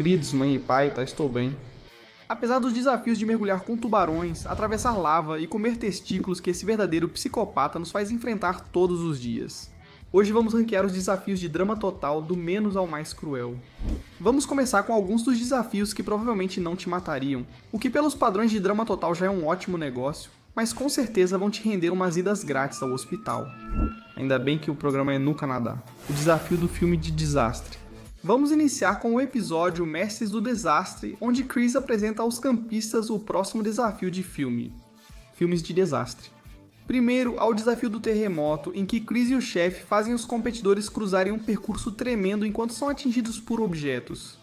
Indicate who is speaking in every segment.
Speaker 1: Queridos mãe e pai, estou bem. Apesar dos desafios de mergulhar com tubarões, atravessar lava e comer testículos que esse verdadeiro psicopata nos faz enfrentar todos os dias. Hoje vamos ranquear os desafios de drama total do menos ao mais cruel. Vamos começar com alguns dos desafios que provavelmente não te matariam, o que pelos padrões de drama total já é um ótimo negócio, mas com certeza vão te render umas idas grátis ao hospital. Ainda bem que o programa é no Canadá. O desafio do filme de desastre. Vamos iniciar com o episódio Mestres do Desastre, onde Chris apresenta aos campistas o próximo desafio de filmes de desastre. Primeiro, ao desafio do terremoto, em que Chris e o chefe fazem os competidores cruzarem um percurso tremendo enquanto são atingidos por objetos.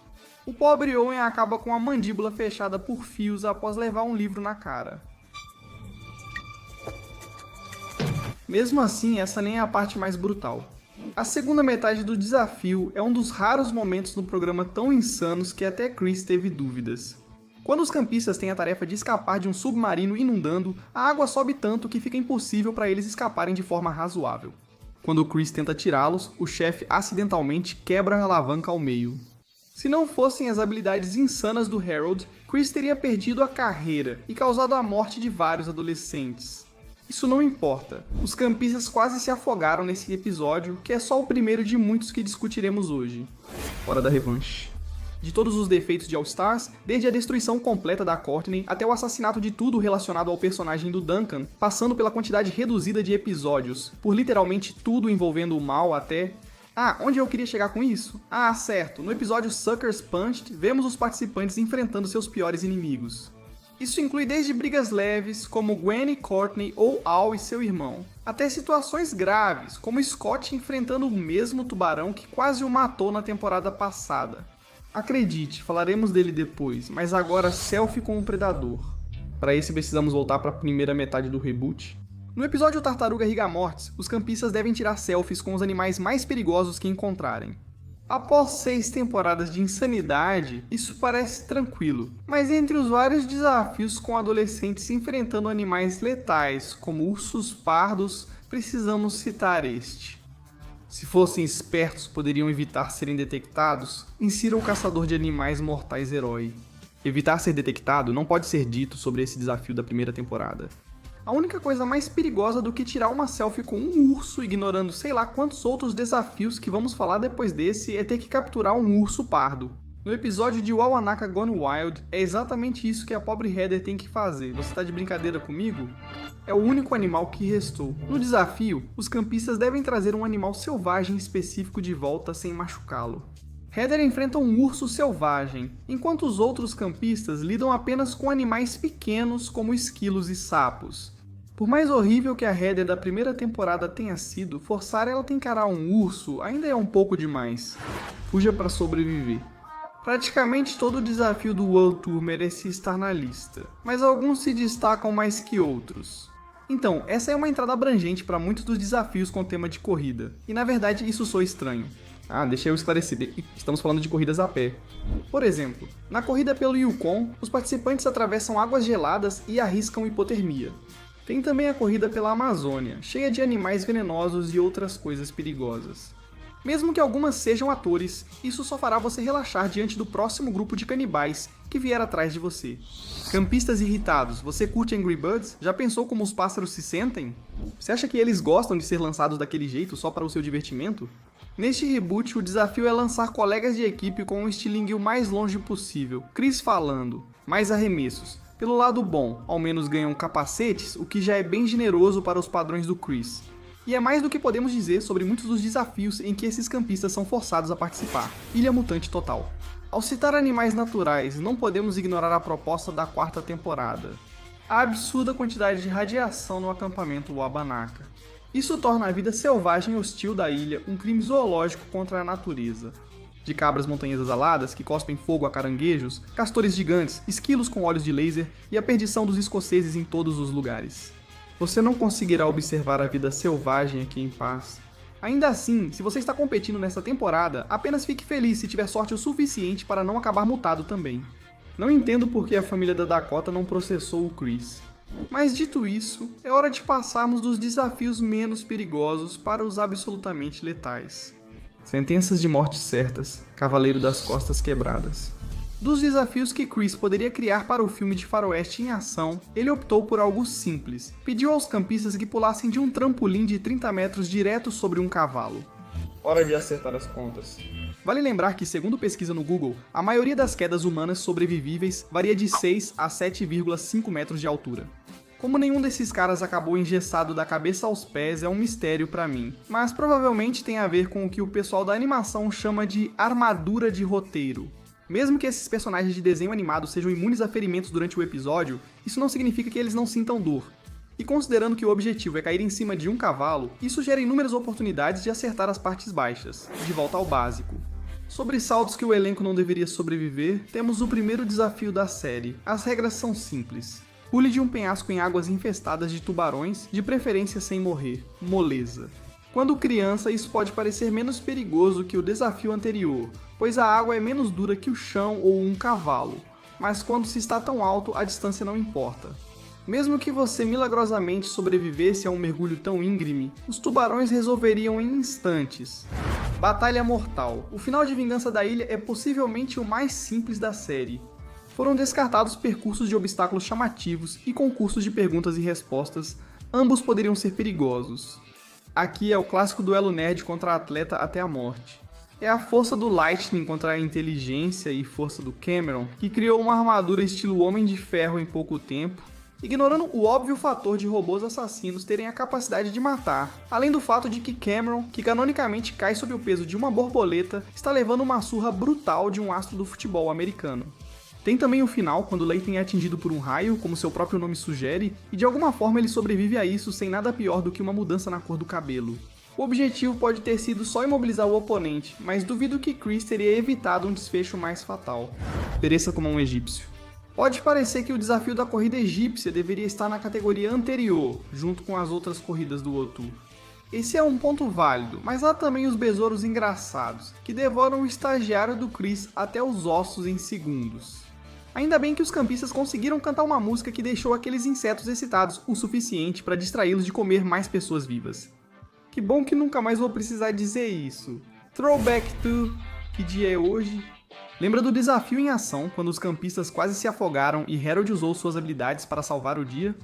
Speaker 1: O pobre Owen acaba com a mandíbula fechada por fios após levar um livro na cara. Mesmo assim, essa nem é a parte mais brutal. A segunda metade do desafio é um dos raros momentos no programa tão insanos que até Chris teve dúvidas. Quando os campistas têm a tarefa de escapar de um submarino inundando, a água sobe tanto que fica impossível para eles escaparem de forma razoável. Quando Chris tenta tirá-los, o chefe acidentalmente quebra a alavanca ao meio. Se não fossem as habilidades insanas do Harold, Chris teria perdido a carreira e causado a morte de vários adolescentes. Isso não importa, os campistas quase se afogaram nesse episódio, que é só o primeiro de muitos que discutiremos hoje. Hora da revanche. De todos os defeitos de All Stars, desde a destruição completa da Courtney até o assassinato de tudo relacionado ao personagem do Duncan, passando pela quantidade reduzida de episódios, por literalmente tudo envolvendo o mal até... onde eu queria chegar com isso? Certo, no episódio Suckers Punched, vemos os participantes enfrentando seus piores inimigos. Isso inclui desde brigas leves, como Gwen e Courtney ou Al e seu irmão, até situações graves, como Scott enfrentando o mesmo tubarão que quase o matou na temporada passada. Acredite, falaremos dele depois, mas agora selfie com o predador. Para isso precisamos voltar para a primeira metade do reboot. No episódio Tartaruga Rigamortis, os campistas devem tirar selfies com os animais mais perigosos que encontrarem. Após 6 temporadas de insanidade, isso parece tranquilo, mas entre os vários desafios com adolescentes enfrentando animais letais, como ursos pardos, precisamos citar este. Se fossem espertos, poderiam evitar serem detectados, insira o caçador de animais mortais herói. Evitar ser detectado não pode ser dito sobre esse desafio da primeira temporada. A única coisa mais perigosa do que tirar uma selfie com um urso ignorando sei lá quantos outros desafios que vamos falar depois desse é ter que capturar um urso pardo. No episódio de Wawanaka Gone Wild, é exatamente isso que a pobre Heather tem que fazer. Você tá de brincadeira comigo? É o único animal que restou. No desafio, os campistas devem trazer um animal selvagem específico de volta sem machucá-lo. Heather enfrenta um urso selvagem, enquanto os outros campistas lidam apenas com animais pequenos como esquilos e sapos. Por mais horrível que a Heather da primeira temporada tenha sido, forçar ela a encarar um urso ainda é um pouco demais. Fuja para sobreviver. Praticamente todo o desafio do World Tour merecia estar na lista, mas alguns se destacam mais que outros. Então, essa é uma entrada abrangente para muitos dos desafios com tema de corrida, e na verdade isso soa estranho. Deixa eu esclarecer, estamos falando de corridas a pé. Por exemplo, na corrida pelo Yukon, os participantes atravessam águas geladas e arriscam hipotermia. Tem também a corrida pela Amazônia, cheia de animais venenosos e outras coisas perigosas. Mesmo que algumas sejam atores, isso só fará você relaxar diante do próximo grupo de canibais que vier atrás de você. Campistas irritados, você curte Angry Birds? Já pensou como os pássaros se sentem? Você acha que eles gostam de ser lançados daquele jeito só para o seu divertimento? Neste reboot, o desafio é lançar colegas de equipe com um estilingue o mais longe possível. Chris falando, mais arremessos. Pelo lado bom, ao menos ganham capacetes, o que já é bem generoso para os padrões do Chris. E é mais do que podemos dizer sobre muitos dos desafios em que esses campistas são forçados a participar. Ilha Mutante Total. Ao citar animais naturais, não podemos ignorar a proposta da 4ª temporada. A absurda quantidade de radiação no acampamento Wabanaka. Isso torna a vida selvagem e hostil da ilha um crime zoológico contra a natureza. De cabras montanhesas aladas que cospem fogo a caranguejos, castores gigantes, esquilos com olhos de laser e a perdição dos escoceses em todos os lugares. Você não conseguirá observar a vida selvagem aqui em paz. Ainda assim, se você está competindo nessa temporada, apenas fique feliz se tiver sorte o suficiente para não acabar mutado também. Não entendo por que a família da Dakota não processou o Chris. Mas dito isso, é hora de passarmos dos desafios menos perigosos para os absolutamente letais. Sentenças de morte certas, Cavaleiro das Costas Quebradas. Dos desafios que Chris poderia criar para o filme de faroeste em ação, ele optou por algo simples. Pediu aos campistas que pulassem de um trampolim de 30 metros direto sobre um cavalo. Hora de acertar as contas. Vale lembrar que, segundo pesquisa no Google, a maioria das quedas humanas sobrevivíveis varia de 6 a 7,5 metros de altura. Como nenhum desses caras acabou engessado da cabeça aos pés é um mistério pra mim, mas provavelmente tem a ver com o que o pessoal da animação chama de armadura de roteiro. Mesmo que esses personagens de desenho animado sejam imunes a ferimentos durante o episódio, isso não significa que eles não sintam dor. E considerando que o objetivo é cair em cima de um cavalo, isso gera inúmeras oportunidades de acertar as partes baixas, de volta ao básico. Sobre saltos que o elenco não deveria sobreviver, temos o primeiro desafio da série. As regras são simples. Pule de um penhasco em águas infestadas de tubarões, de preferência sem morrer. Moleza. Quando criança, isso pode parecer menos perigoso que o desafio anterior, pois a água é menos dura que o chão ou um cavalo, mas quando se está tão alto, a distância não importa. Mesmo que você milagrosamente sobrevivesse a um mergulho tão íngreme, os tubarões resolveriam em instantes. Batalha Mortal. O final de Vingança da Ilha é possivelmente o mais simples da série. Foram descartados percursos de obstáculos chamativos e concursos de perguntas e respostas, ambos poderiam ser perigosos. Aqui é o clássico duelo nerd contra atleta até a morte. É a força do Lightning contra a inteligência e força do Cameron, que criou uma armadura estilo Homem de Ferro em pouco tempo, ignorando o óbvio fator de robôs assassinos terem a capacidade de matar, além do fato de que Cameron, que canonicamente cai sob o peso de uma borboleta, está levando uma surra brutal de um astro do futebol americano. Tem também o final, quando Layton é atingido por um raio, como seu próprio nome sugere, e de alguma forma ele sobrevive a isso sem nada pior do que uma mudança na cor do cabelo. O objetivo pode ter sido só imobilizar o oponente, mas duvido que Chris teria evitado um desfecho mais fatal. Pereça como um egípcio. Pode parecer que o desafio da corrida egípcia deveria estar na categoria anterior, junto com as outras corridas do Otur. Esse é um ponto válido, mas há também os besouros engraçados, que devoram o estagiário do Chris até os ossos em segundos. Ainda bem que os campistas conseguiram cantar uma música que deixou aqueles insetos excitados o suficiente para distraí-los de comer mais pessoas vivas. Que bom que nunca mais vou precisar dizer isso. Throwback to... que dia é hoje? Lembra do desafio em ação, quando os campistas quase se afogaram e Harold usou suas habilidades para salvar o dia?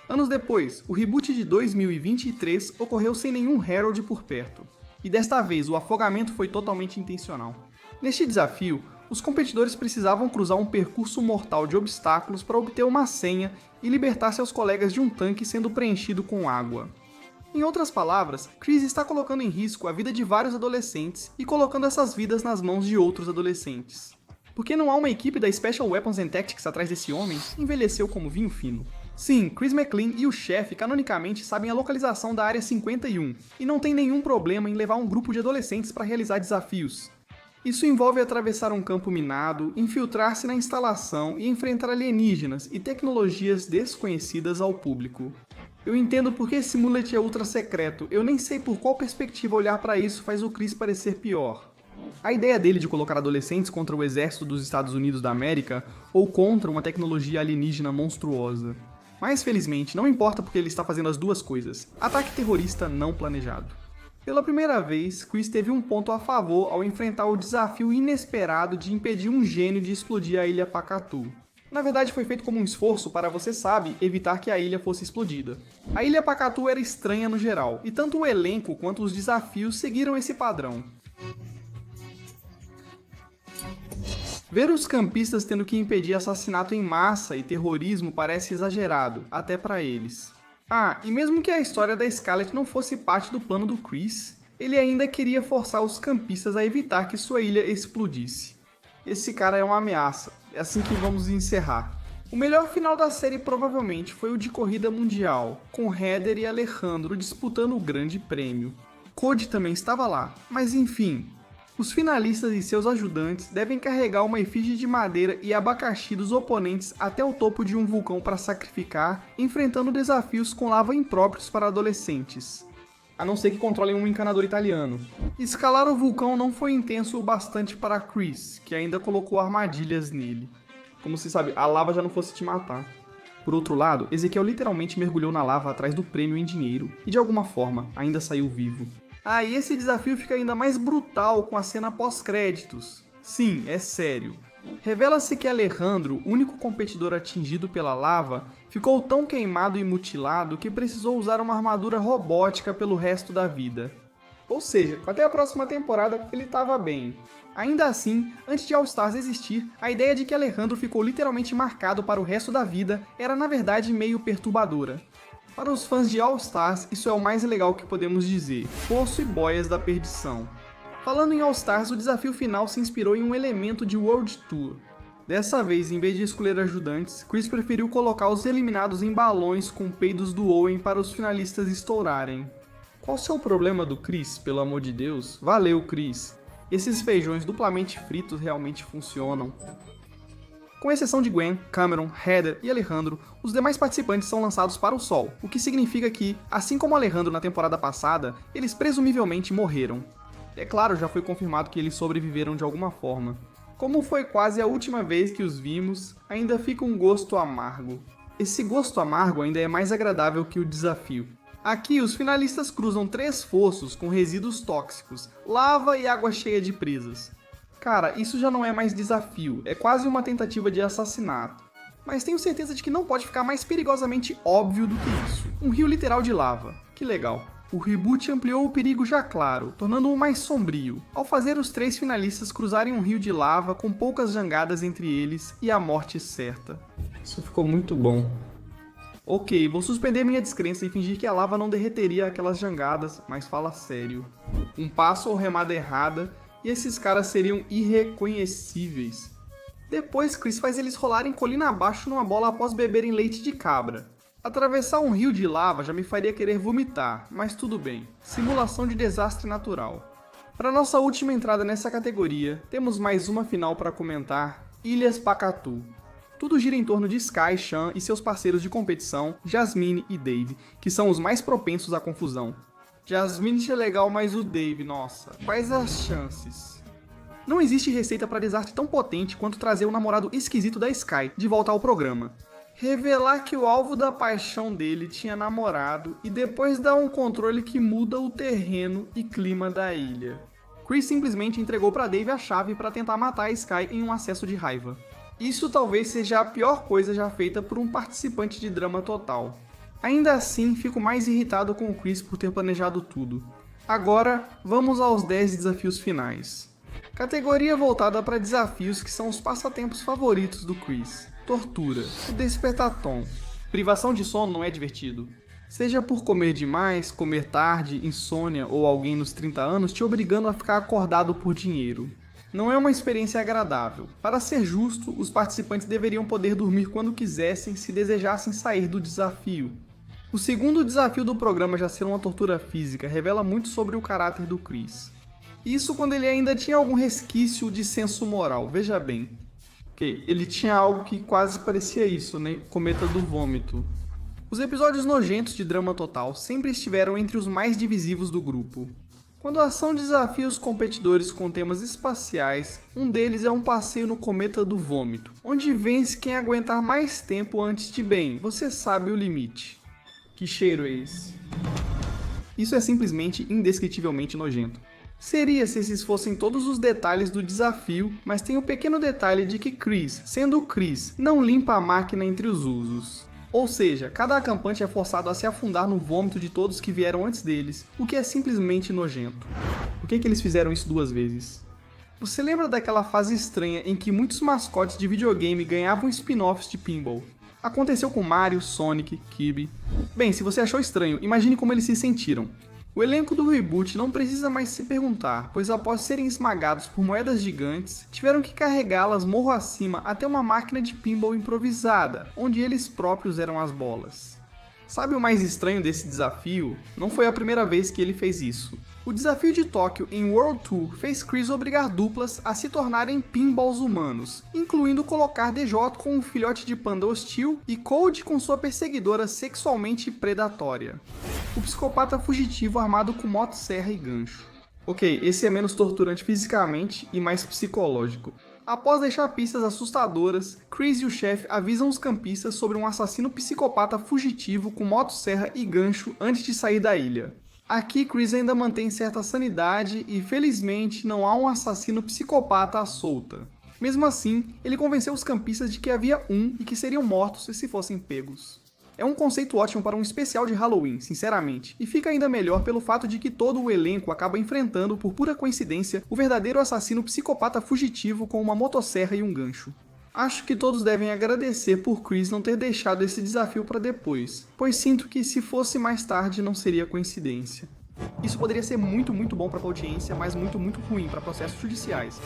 Speaker 1: Anos depois, o reboot de 2023 ocorreu sem nenhum Harold por perto. E desta vez, o afogamento foi totalmente intencional. Neste desafio, os competidores precisavam cruzar um percurso mortal de obstáculos para obter uma senha e libertar seus colegas de um tanque sendo preenchido com água. Em outras palavras, Chris está colocando em risco a vida de vários adolescentes e colocando essas vidas nas mãos de outros adolescentes. Porque não há uma equipe da Special Weapons and Tactics atrás desse homem, envelheceu como vinho fino. Sim, Chris McLean e o chefe canonicamente sabem a localização da Área 51, e não tem nenhum problema em levar um grupo de adolescentes para realizar desafios. Isso envolve atravessar um campo minado, infiltrar-se na instalação e enfrentar alienígenas e tecnologias desconhecidas ao público. Eu entendo porque esse mullet é ultra secreto, eu nem sei por qual perspectiva olhar para isso faz o Chris parecer pior. A ideia dele de colocar adolescentes contra o exército dos Estados Unidos da América ou contra uma tecnologia alienígena monstruosa. Mas felizmente, não importa porque ele está fazendo as duas coisas. Ataque terrorista não planejado. Pela primeira vez, Chris teve um ponto a favor ao enfrentar o desafio inesperado de impedir um gênio de explodir a Ilha Pakatu. Na verdade, foi feito como um esforço para, você sabe, evitar que a ilha fosse explodida. A Ilha Pakatu era estranha no geral, e tanto o elenco quanto os desafios seguiram esse padrão. Ver os campistas tendo que impedir assassinato em massa e terrorismo parece exagerado, até para eles. Ah, e mesmo que a história da Scarlet não fosse parte do plano do Chris, ele ainda queria forçar os campistas a evitar que sua ilha explodisse. Esse cara é uma ameaça, é assim que vamos encerrar. O melhor final da série provavelmente foi o de corrida mundial, com Heather e Alejandro disputando o grande prêmio. Cody também estava lá, mas enfim... Os finalistas e seus ajudantes devem carregar uma efígie de madeira e abacaxi dos oponentes até o topo de um vulcão para sacrificar, enfrentando desafios com lava impróprios para adolescentes. A não ser que controlem um encanador italiano. Escalar o vulcão não foi intenso o bastante para Chris, que ainda colocou armadilhas nele. Como se sabe, a lava já não fosse te matar. Por outro lado, Ezequiel literalmente mergulhou na lava atrás do prêmio em dinheiro, e de alguma forma, ainda saiu vivo. E esse desafio fica ainda mais brutal com a cena pós-créditos. Sim, é sério. Revela-se que Alejandro, único competidor atingido pela lava, ficou tão queimado e mutilado que precisou usar uma armadura robótica pelo resto da vida. Ou seja, até a próxima temporada ele estava bem. Ainda assim, antes de All Stars existir, a ideia de que Alejandro ficou literalmente marcado para o resto da vida era na verdade meio perturbadora. Para os fãs de All Stars, isso é o mais legal que podemos dizer, poço e boias da perdição. Falando em All Stars, o desafio final se inspirou em um elemento de World Tour. Dessa vez, em vez de escolher ajudantes, Chris preferiu colocar os eliminados em balões com peidos do Owen para os finalistas estourarem. Qual o seu problema do Chris, pelo amor de Deus? Valeu, Chris! Esses feijões duplamente fritos realmente funcionam. Com exceção de Gwen, Cameron, Heather e Alejandro, os demais participantes são lançados para o sol, o que significa que, assim como Alejandro na temporada passada, eles presumivelmente morreram. É claro, já foi confirmado que eles sobreviveram de alguma forma. Como foi quase a última vez que os vimos, ainda fica um gosto amargo. Esse gosto amargo ainda é mais agradável que o desafio. Aqui, os finalistas cruzam 3 fossos com resíduos tóxicos, lava e água cheia de presas. Cara, isso já não é mais desafio, é quase uma tentativa de assassinato. Mas tenho certeza de que não pode ficar mais perigosamente óbvio do que isso. Um rio literal de lava. Que legal. O reboot ampliou o perigo já claro, tornando-o mais sombrio, ao fazer os 3 finalistas cruzarem um rio de lava com poucas jangadas entre eles e a morte certa. Isso ficou muito bom. Ok, vou suspender minha descrença e fingir que a lava não derreteria aquelas jangadas, mas fala sério. Um passo ou remada errada e esses caras seriam irreconhecíveis. Depois, Chris faz eles rolarem colina abaixo numa bola após beberem leite de cabra. Atravessar um rio de lava já me faria querer vomitar, mas tudo bem. Simulação de desastre natural. Para nossa última entrada nessa categoria, temos mais uma final para comentar, Ilhas Pakatu. Tudo gira em torno de Sky, Sean e seus parceiros de competição, Jasmine e Dave, que são os mais propensos à confusão. Jasmine é legal, mas o Dave, nossa, quais as chances? Não existe receita para desastre tão potente quanto trazer o namorado esquisito da Sky de volta ao programa. Revelar que o alvo da paixão dele tinha namorado e depois dar um controle que muda o terreno e clima da ilha. Chris simplesmente entregou para Dave a chave para tentar matar a Sky em um acesso de raiva. Isso talvez seja a pior coisa já feita por um participante de Drama Total. Ainda assim, fico mais irritado com o Chris por ter planejado tudo. Agora, vamos aos 10 desafios finais. Categoria voltada para desafios que são os passatempos favoritos do Chris. Tortura, o despertatom. Privação de sono não é divertido. Seja por comer demais, comer tarde, insônia ou alguém nos 30 anos te obrigando a ficar acordado por dinheiro. Não é uma experiência agradável. Para ser justo, os participantes deveriam poder dormir quando quisessem se desejassem sair do desafio. O segundo desafio do programa já ser uma tortura física revela muito sobre o caráter do Chris. Isso quando ele ainda tinha algum resquício de senso moral, veja bem. Ele tinha algo que quase parecia isso, né? Cometa do vômito. Os episódios nojentos de Drama Total sempre estiveram entre os mais divisivos do grupo. Quando a ação desafia os competidores com temas espaciais, um deles é um passeio no Cometa do Vômito, onde vence quem aguentar mais tempo antes de bem, você sabe o limite. Que cheiro é esse? Isso é simplesmente indescritivelmente nojento. Seria se esses fossem todos os detalhes do desafio, mas tem o pequeno detalhe de que Chris, sendo o Chris, não limpa a máquina entre os usos. Ou seja, cada acampante é forçado a se afundar no vômito de todos que vieram antes deles, o que é simplesmente nojento. Por que eles fizeram isso 2 vezes? Você lembra daquela fase estranha em que muitos mascotes de videogame ganhavam spin-offs de pinball? Aconteceu com Mario, Sonic, Kirby. Bem, se você achou estranho, imagine como eles se sentiram. O elenco do reboot não precisa mais se perguntar, pois após serem esmagados por moedas gigantes, tiveram que carregá-las morro acima até uma máquina de pinball improvisada, onde eles próprios eram as bolas. Sabe o mais estranho desse desafio? Não foi a primeira vez que ele fez isso. O desafio de Tóquio em World Tour fez Chris obrigar duplas a se tornarem pinballs humanos, incluindo colocar DJ com um filhote de panda hostil e Cold com sua perseguidora sexualmente predatória. O psicopata fugitivo armado com motosserra e gancho. Ok, esse é menos torturante fisicamente e mais psicológico. Após deixar pistas assustadoras, Chris e o chefe avisam os campistas sobre um assassino psicopata fugitivo com motosserra e gancho antes de sair da ilha. Aqui Chris ainda mantém certa sanidade e felizmente não há um assassino psicopata à solta. Mesmo assim, ele convenceu os campistas de que havia um e que seriam mortos se fossem pegos. É um conceito ótimo para um especial de Halloween, sinceramente, e fica ainda melhor pelo fato de que todo o elenco acaba enfrentando, por pura coincidência, o verdadeiro assassino psicopata fugitivo com uma motosserra e um gancho. Acho que todos devem agradecer por Chris não ter deixado esse desafio para depois, pois sinto que se fosse mais tarde não seria coincidência. Isso poderia ser muito bom para a audiência, mas muito ruim para processos judiciais.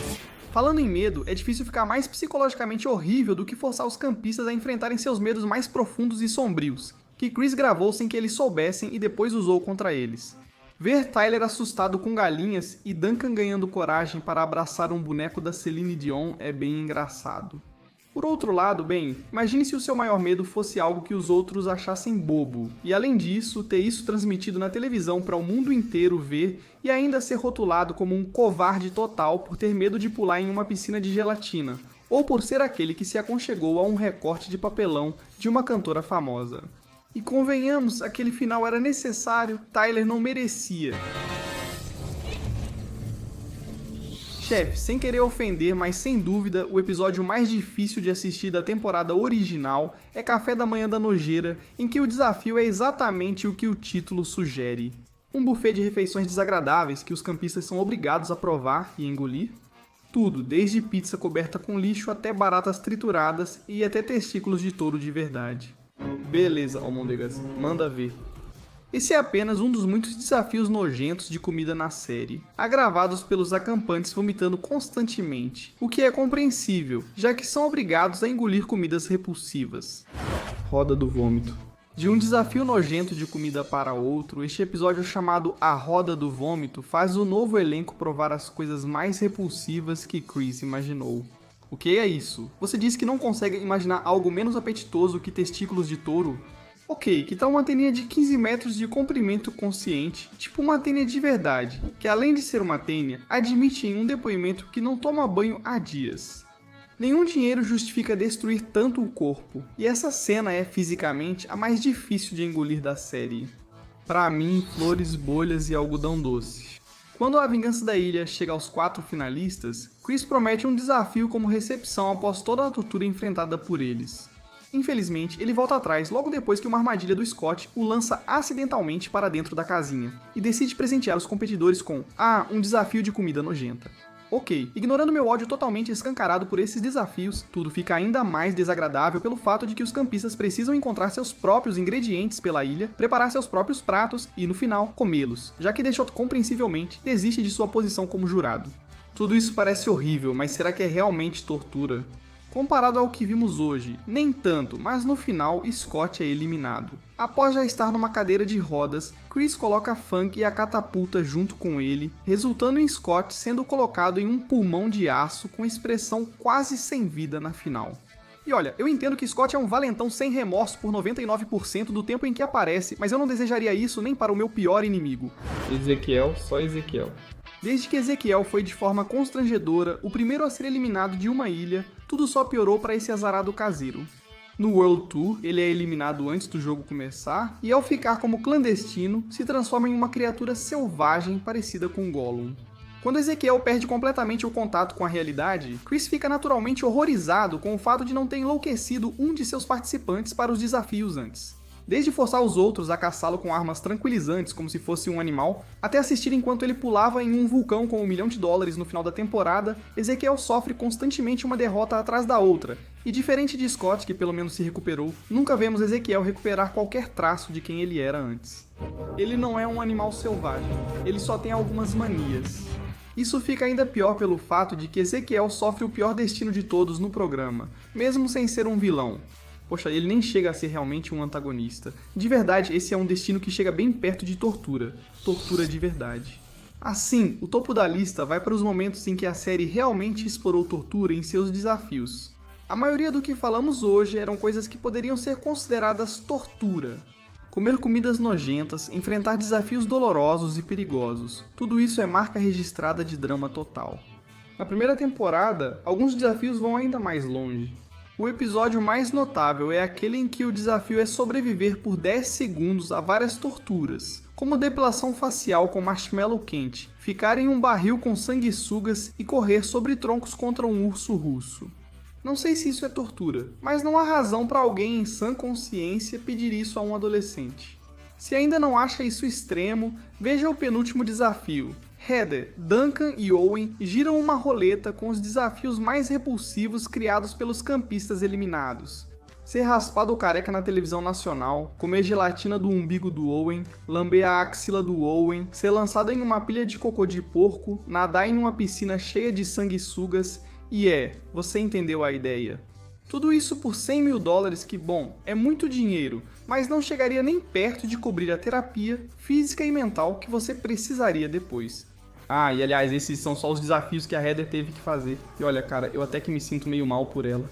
Speaker 1: Falando em medo, é difícil ficar mais psicologicamente horrível do que forçar os campistas a enfrentarem seus medos mais profundos e sombrios, que Chris gravou sem que eles soubessem e depois usou contra eles. Ver Tyler assustado com galinhas e Duncan ganhando coragem para abraçar um boneco da Celine Dion é bem engraçado. Por outro lado, bem, imagine se o seu maior medo fosse algo que os outros achassem bobo, e além disso, ter isso transmitido na televisão para o mundo inteiro ver e ainda ser rotulado como um covarde total por ter medo de pular em uma piscina de gelatina, ou por ser aquele que se aconchegou a um recorte de papelão de uma cantora famosa. E convenhamos, aquele final era necessário, Tyler não merecia. Chefe, sem querer ofender, mas sem dúvida, o episódio mais difícil de assistir da temporada original é Café da Manhã da Nojeira, em que o desafio é exatamente o que o título sugere. Um buffet de refeições desagradáveis que os campistas são obrigados a provar e engolir. Tudo, desde pizza coberta com lixo até baratas trituradas e até testículos de touro de verdade. Beleza, almôndegas, manda ver. Esse é apenas um dos muitos desafios nojentos de comida na série, agravados pelos acampantes vomitando constantemente, o que é compreensível, já que são obrigados a engolir comidas repulsivas. Roda do vômito. De um desafio nojento de comida para outro, este episódio chamado A Roda do Vômito faz o novo elenco provar as coisas mais repulsivas que Chris imaginou. O que é isso? Você disse que não consegue imaginar algo menos apetitoso que testículos de touro? Ok, que tal uma teninha de 15 metros de comprimento consciente, tipo uma tênia de verdade, que além de ser uma tênia, admite em um depoimento que não toma banho há dias. Nenhum dinheiro justifica destruir tanto o corpo, e essa cena é, fisicamente, a mais difícil de engolir da série. Pra mim, flores, bolhas e algodão doce. Quando A Vingança da Ilha chega aos 4 finalistas, Chris promete um desafio como recepção após toda a tortura enfrentada por eles. Infelizmente, ele volta atrás logo depois que uma armadilha do Scott o lança acidentalmente para dentro da casinha, e decide presentear os competidores com um desafio de comida nojenta. Ok, ignorando meu ódio totalmente escancarado por esses desafios, tudo fica ainda mais desagradável pelo fato de que os campistas precisam encontrar seus próprios ingredientes pela ilha, preparar seus próprios pratos e, no final, comê-los, já que Deschanel compreensivelmente desiste de sua posição como jurado. Tudo isso parece horrível, mas será que é realmente tortura? Comparado ao que vimos hoje, nem tanto, mas no final Scott é eliminado. Após já estar numa cadeira de rodas, Chris coloca Funk e a catapulta junto com ele, resultando em Scott sendo colocado em um pulmão de aço com expressão quase sem vida na final. E olha, eu entendo que Scott é um valentão sem remorso por 99% do tempo em que aparece, mas eu não desejaria isso nem para o meu pior inimigo.
Speaker 2: Ezequiel, só Ezequiel.
Speaker 1: Desde que Ezequiel foi de forma constrangedora o primeiro a ser eliminado de uma ilha, tudo só piorou para esse azarado caseiro. No World Tour, ele é eliminado antes do jogo começar, e ao ficar como clandestino, se transforma em uma criatura selvagem parecida com Gollum. Quando Ezequiel perde completamente o contato com a realidade, Chris fica naturalmente horrorizado com o fato de não ter enlouquecido um de seus participantes para os desafios antes. Desde forçar os outros a caçá-lo com armas tranquilizantes como se fosse um animal, até assistir enquanto ele pulava em um vulcão com $1 milhão no final da temporada, Ezequiel sofre constantemente uma derrota atrás da outra, e diferente de Scott, que pelo menos se recuperou, nunca vemos Ezequiel recuperar qualquer traço de quem ele era antes. Ele não é um animal selvagem, ele só tem algumas manias. Isso fica ainda pior pelo fato de que Ezequiel sofre o pior destino de todos no programa, mesmo sem ser um vilão. Poxa, ele nem chega a ser realmente um antagonista. De verdade, esse é um destino que chega bem perto de tortura. Tortura de verdade. Assim, o topo da lista vai para os momentos em que a série realmente explorou tortura em seus desafios. A maioria do que falamos hoje eram coisas que poderiam ser consideradas tortura. Comer comidas nojentas, enfrentar desafios dolorosos e perigosos. Tudo isso é marca registrada de drama total. Na primeira temporada, alguns desafios vão ainda mais longe. O episódio mais notável é aquele em que o desafio é sobreviver por 10 segundos a várias torturas, como depilação facial com marshmallow quente, ficar em um barril com sanguessugas e correr sobre troncos contra um urso russo. Não sei se isso é tortura, mas não há razão para alguém em sã consciência pedir isso a um adolescente. Se ainda não acha isso extremo, veja o penúltimo desafio. Heather, Duncan e Owen giram uma roleta com os desafios mais repulsivos criados pelos campistas eliminados. Ser raspado ou careca na televisão nacional, comer gelatina do umbigo do Owen, lamber a axila do Owen, ser lançado em uma pilha de cocô de porco, nadar em uma piscina cheia de sanguessugas e você entendeu a ideia. Tudo isso por $100 mil que, bom, é muito dinheiro, mas não chegaria nem perto de cobrir a terapia física e mental que você precisaria depois. Ah, e aliás, esses são só os desafios que a Heather teve que fazer. E olha, cara, eu até que me sinto meio mal por ela.